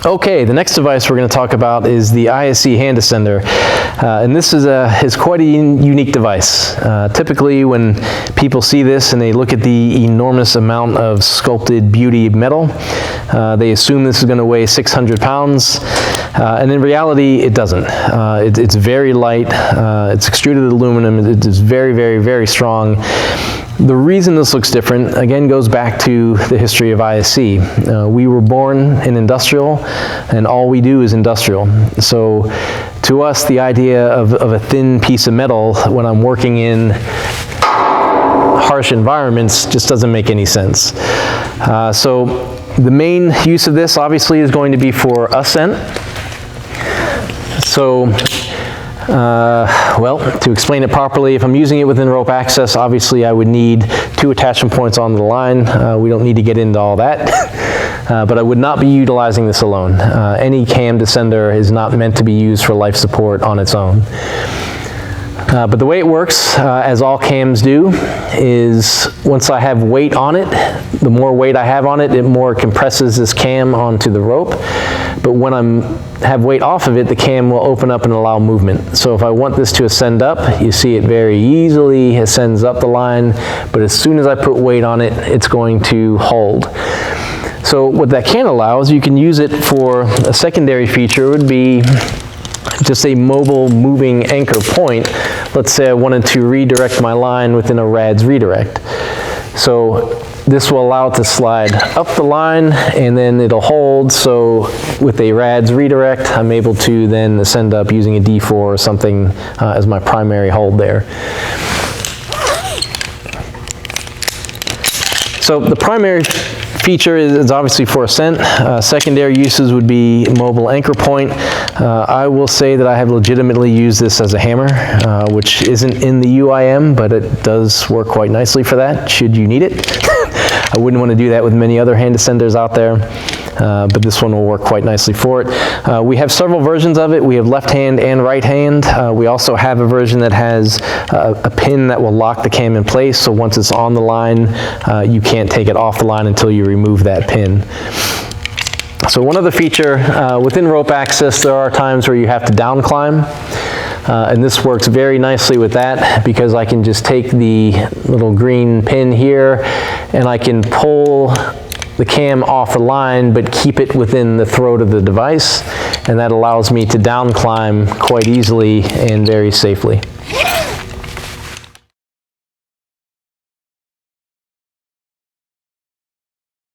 Okay, the next device we're going to talk about is the ISC hand descender, and this is quite a unique device. Typically, when people see this and they look at the enormous amount of sculpted beauty metal, they assume this is going to weigh 600 pounds, and in reality, it doesn't. It's very light. It's extruded aluminum. It is very, very, very strong. The reason this looks different, again, goes back to the history of ISC. We were born in industrial, and all we do is industrial. So to us, the idea of a thin piece of metal when I'm working in harsh environments just doesn't make any sense. So the main use of this, obviously, is going to be for ascent. So well, to explain it properly, if I'm using it within rope access, obviously I would need 2 attachment points on the line. We don't need to get into all that, but I would not be utilizing this alone. Any cam descender is not meant to be used for life support on its own. But the way it works, as all cams do, is once I have weight on it, the more weight I have on it, it more compresses this cam onto the rope. But when I have weight off of it, the cam will open up and allow movement. So if I want this to ascend up, you see it very easily ascends up the line, but as soon as I put weight on it, it's going to hold. So what that can allow is you can use it for a secondary feature would be just a mobile moving anchor point. Let's say I wanted to redirect my line within a RADS redirect. So this will allow it to slide up the line and then it'll hold. So with a RADS redirect, I'm able to then ascend up using a D4 or something as my primary hold there. So the primary feature is obviously for ascent. Secondary uses would be mobile anchor point. I will say that I have legitimately used this as a hammer, which isn't in the UIM, but it does work quite nicely for that, should you need it. I wouldn't want to do that with many other hand descenders out there, but this one will work quite nicely for it. We have several versions of it. We have left hand and right hand. We also have a version that has a pin that will lock the cam in place, so once it's on the line, you can't take it off the line until you remove that pin. So one other feature, within rope access, there are times where you have to down climb. And this works very nicely with that because I can just take the little green pin here and I can pull the cam off the line but keep it within the throat of the device, and that allows me to down climb quite easily and very safely.